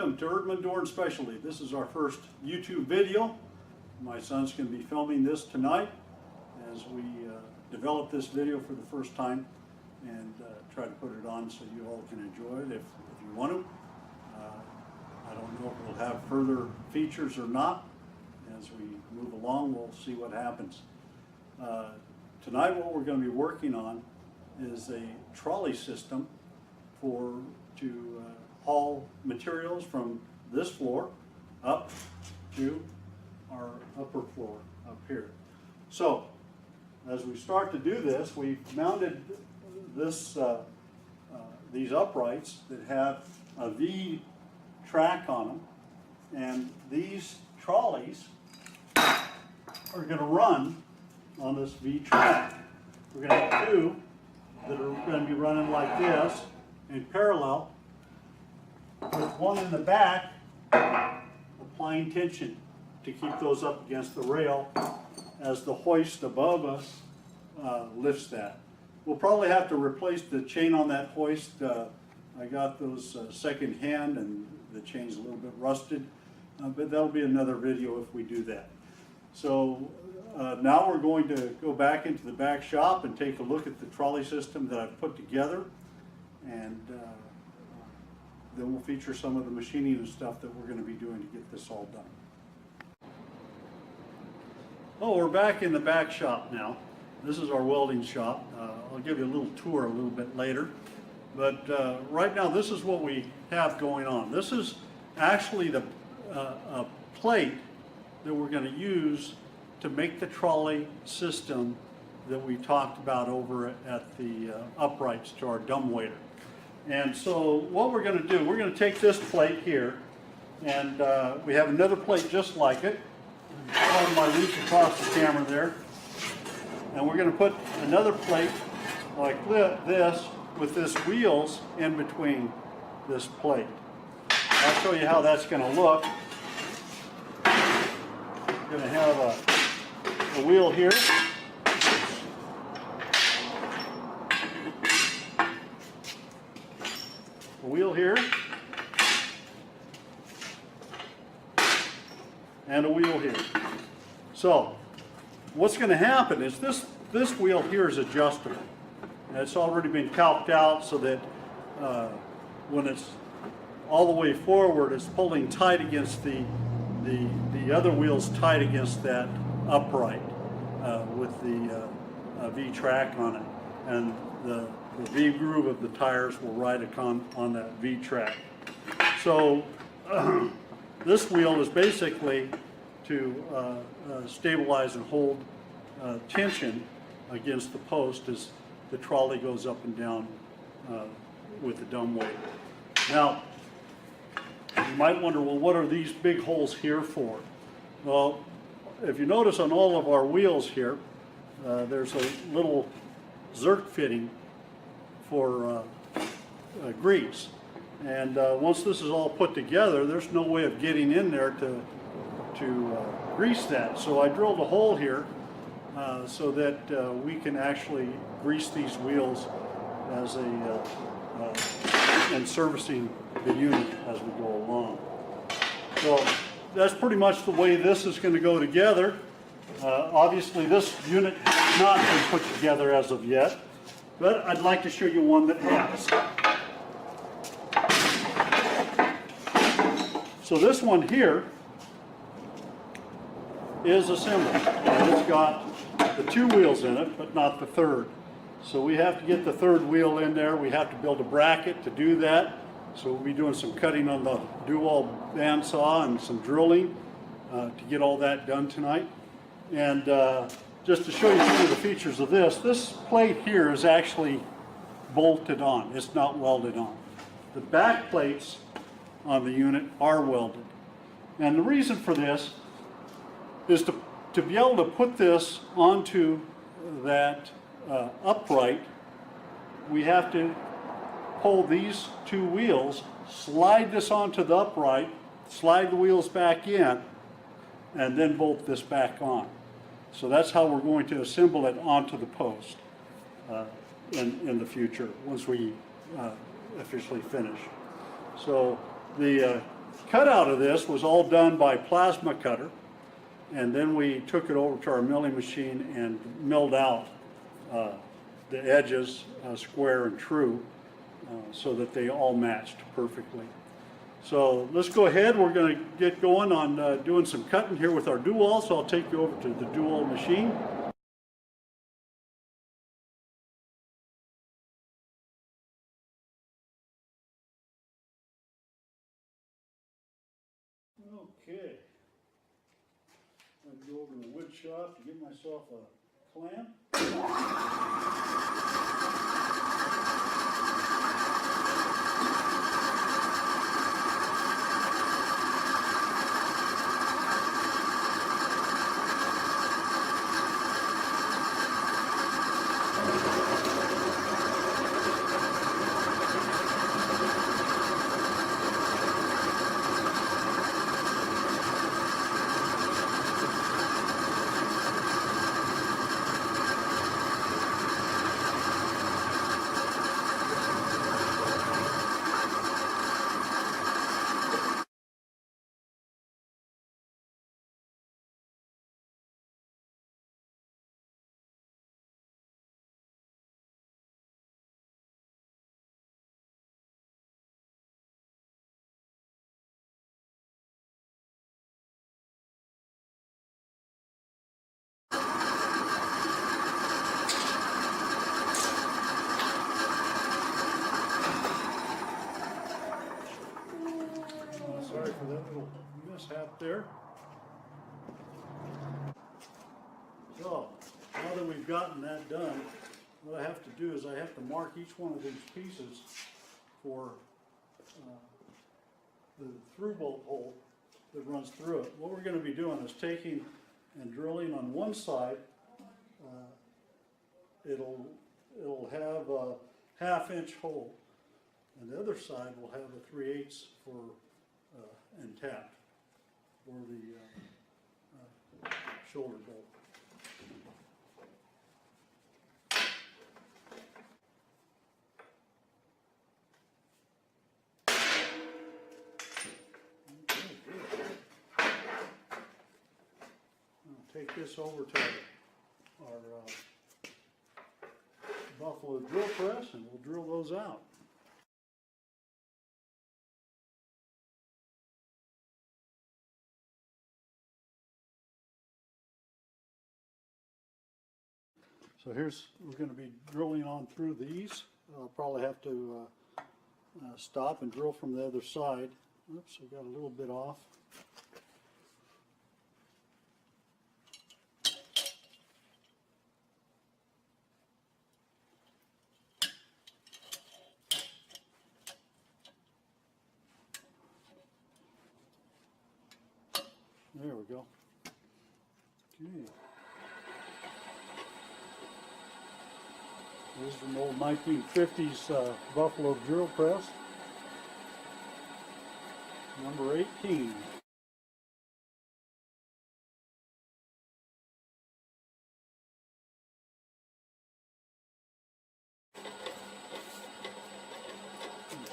Welcome to Erdman Door and Specialty. This is our first YouTube video. My son's going to be filming this tonight as we develop this video for the first time and try to put it on so you all can enjoy it if you want to. I don't know if we'll have further features or not. As we move along, we'll see what happens. Tonight what we're going to be working on is a trolley system to haul materials from this floor up to our upper floor up here. So as we start to do this, we've mounted these uprights that have a V track on them, and these trolleys are going to run on this V track. We're going to have two that are going to be running like this in parallel, with one in the back applying tension to keep those up against the rail as the hoist above us lifts that. We'll probably have to replace the chain on that hoist. I got those second hand and the chain's a little bit rusted, but that'll be another video if we do that. So now we're going to go back into the back shop and take a look at the trolley system that I've put together, and then we'll feature some of the machining and stuff that we're going to be doing to get this all done. Oh, we're back in the back shop now. This is our welding shop. I'll give you a little tour a little bit later. But right now, this is what we have going on. This is actually a plate that we're going to use to make the trolley system that we talked about over at the uprights to our dumbwaiter. And so what we're going to do, we're going to take this plate here, and we have another plate just like it. Pardon my reach across the camera there. And we're going to put another plate like this with this wheels in between this plate. I'll show you how that's going to look. We're going to have a wheel here. A wheel here. And a wheel here. So what's going to happen is this wheel here is adjustable. And it's already been calced out so that when it's all the way forward, it's pulling tight against the other wheels tight against that upright with the V track on it. And the V groove of the tires will ride on that V track. So this wheel is basically to stabilize and hold tension against the post as the trolley goes up and down with the dumbwaiter. Now, you might wonder, well, what are these big holes here for? Well, if you notice on all of our wheels here, there's a little zerk fitting for grease. And once this is all put together, there's no way of getting in there to grease that. So I drilled a hole here so that we can actually grease these wheels as and servicing the unit as we go along. So that's pretty much the way this is going to go together. Obviously this unit has not been put together as of yet, but I'd like to show you one that has. So this one here is assembled, and it's got the two wheels in it, but not the third. So we have to get the third wheel in there. We have to build a bracket to do that. So we'll be doing some cutting on the dual bandsaw and some drilling to get all that done tonight. And just to show you some of the features of this plate here is actually bolted on. It's not welded on. The back plates on the unit are welded. And the reason for this is to be able to put this onto that upright, we have to pull these two wheels, slide this onto the upright, slide the wheels back in, and then bolt this back on. So that's how we're going to assemble it onto the post in the future once we officially finish. So the cutout of this was all done by plasma cutter, and then we took it over to our milling machine and milled out the edges square and true so that they all matched perfectly. So let's go ahead. We're going to get going on doing some cutting here with our dual. So I'll take you over to the dual machine. Okay. I'm going to go over to the wood shop to get myself a clamp. Sorry for that little mishap there. So, now that we've gotten that done, what I have to do is I have to mark each one of these pieces for the through bolt hole that runs through it. What we're going to be doing is taking and drilling on one side. It'll have a 1/2 inch hole, and the other side will have a 3/8 for intact for the shoulder bolt. Take this over to our Buffalo drill press and we'll drill those out. So we're going to be drilling on through these. I'll probably have to stop and drill from the other side. Oops, I got a little bit off. There we go. Okay. This is an old 1950s Buffalo drill press, number 18.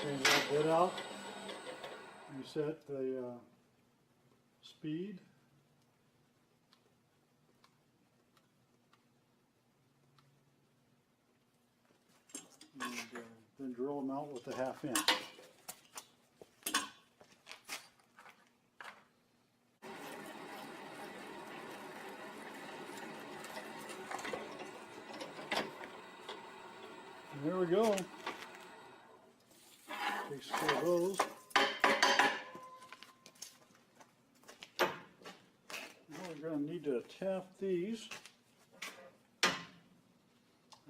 Change that bit out. Reset the speed. And then drill them out with a 1/2 inch. And there we go. Takes care of those. Now we're going to need to tap these.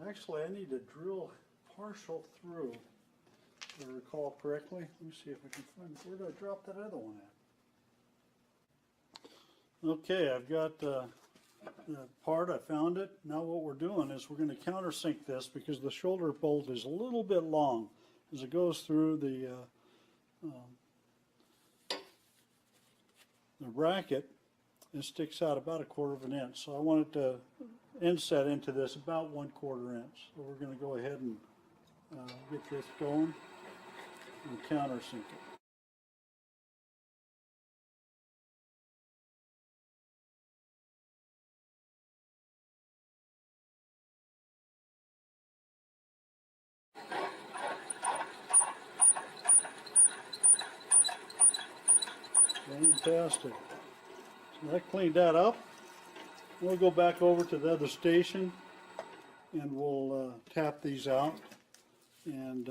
Actually, I need to drill partial through, if I recall correctly. Let me see if I can find, where did I drop that other one at? Okay, I've got the part, I found it. Now what we're doing is we're going to countersink this because the shoulder bolt is a little bit long as it goes through the bracket. It sticks out about 1/4 inch. So I want it to inset into this about 1/4 inch. So we're going to go ahead and get this going and countersink it. Fantastic. So that cleaned that up. We'll go back over to the other station and we'll tap these out and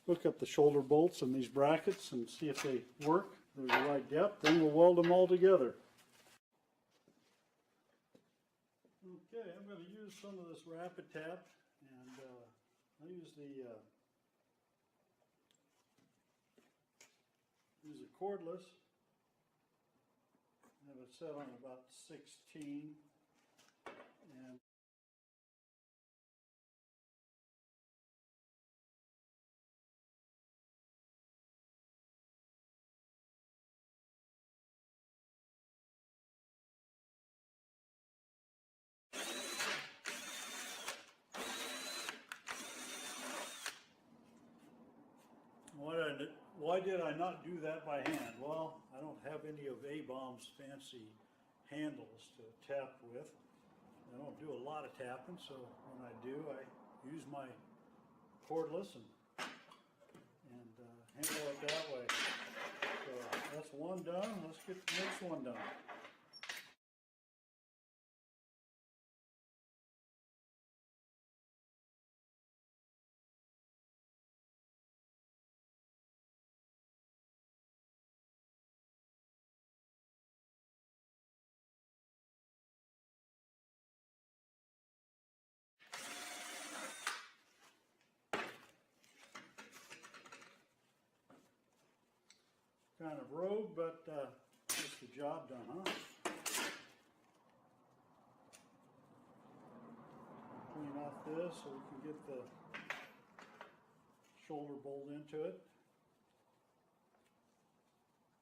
hook up the shoulder bolts and these brackets and see if they work. They're the right depth. Then we'll weld them all together. Okay, I'm going to use some of this rapid tap, and I use a cordless. I have it set on about 16, and why did I not do that by hand? Well, I don't have any of A-Bomb's fancy handles to tap with. I don't do a lot of tapping, so when I do, I use my cordless and handle it that way. So that's one done. Let's get the next one done. Kind of rogue, but gets the job done, huh? Clean off this so we can get the shoulder bolt into it.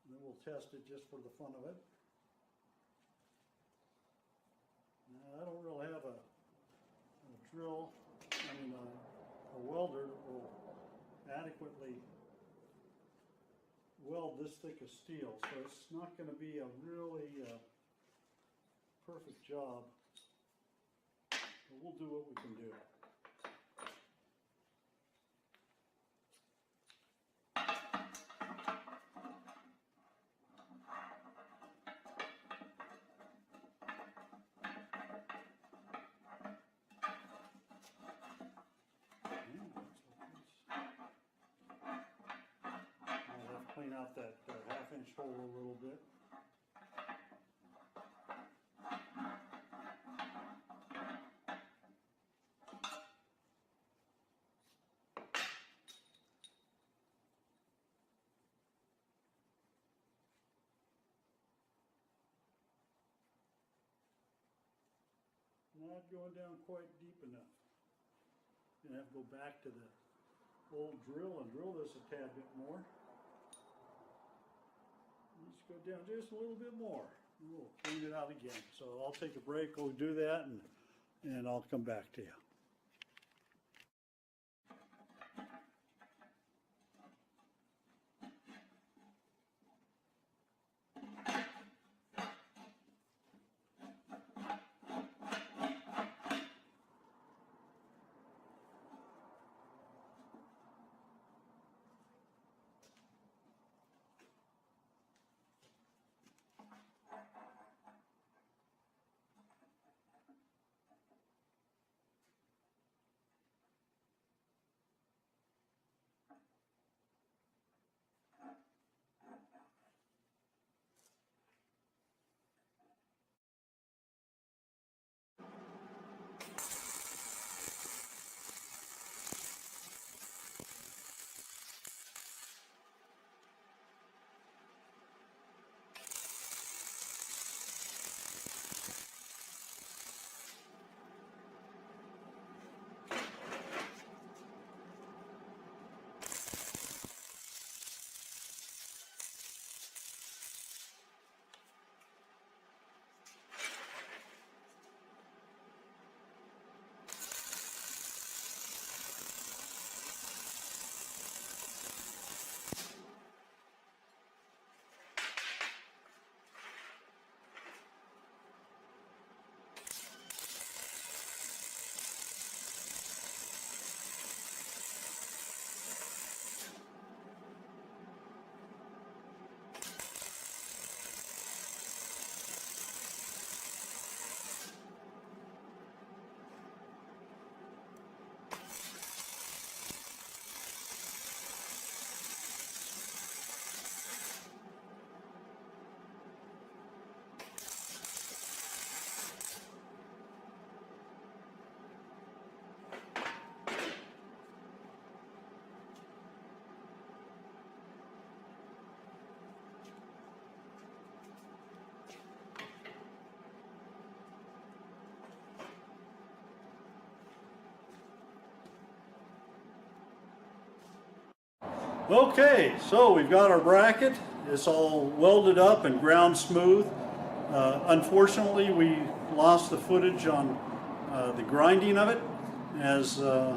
And then we'll test it just for the fun of it. Now, I don't really have a drill, a welder that will adequately weld this thick of steel, so it's not going to be a really perfect job, but we'll do what we can do. I'll have to clean out that half-inch hole a little bit. Not going down quite deep enough. Gonna have to go back to the old drill and drill this a tad bit more. Let's go down just a little bit more. We'll clean it out again. So I'll take a break, we'll do that, and I'll come back to you. Okay, so we've got our bracket. It's all welded up and ground smooth. Unfortunately, we lost the footage on the grinding of it, as the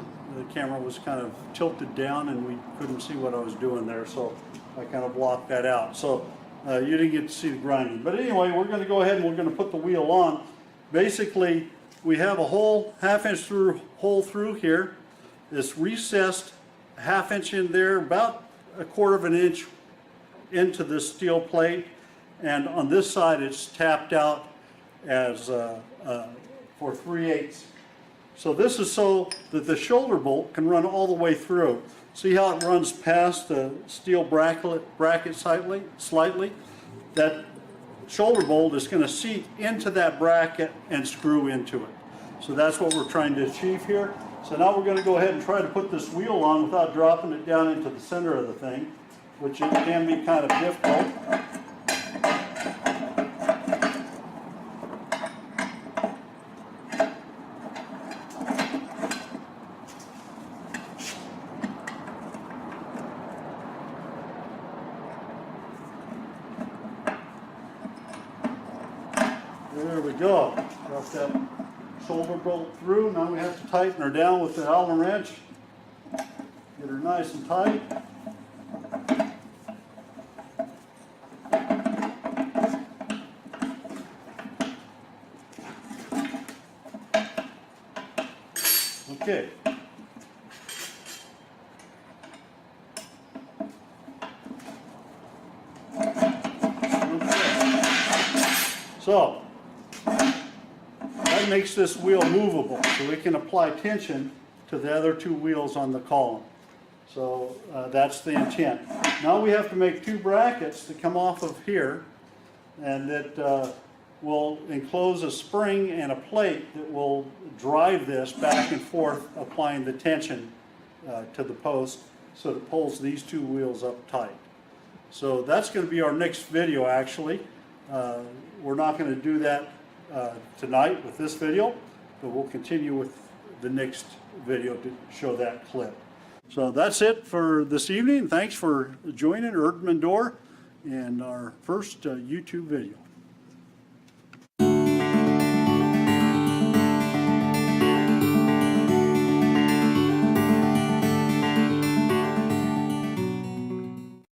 camera was kind of tilted down and we couldn't see what I was doing there, so I kind of blocked that out. So you didn't get to see the grinding. But anyway, we're going to go ahead and we're going to put the wheel on. Basically, we have a whole half-inch hole through here. It's recessed a half-inch in there, about a quarter of an inch into this steel plate, and on this side it's tapped out as for 3/8. So this is so that the shoulder bolt can run all the way through. See how it runs past the steel bracket slightly? That shoulder bolt is going to seat into that bracket and screw into it. So that's what we're trying to achieve here. So now we're going to go ahead and try to put this wheel on without dropping it down into the center of the thing, which it can be kind of difficult. There we go. Got that shoulder bolt through. Now we have to tighten her down with the Allen wrench. Get her nice and tight. Okay. So that makes this wheel movable, so we can apply tension to the other two wheels on the column. So that's the intent. Now we have to make two brackets that come off of here, and that will enclose a spring and a plate that will drive this back and forth, applying the tension to the post so it pulls these two wheels up tight. So that's going to be our next video, actually. We're not going to do that tonight with this video, but we'll continue with the next video to show that clip. So that's it for this evening. Thanks for joining Erdman Door in our first YouTube video.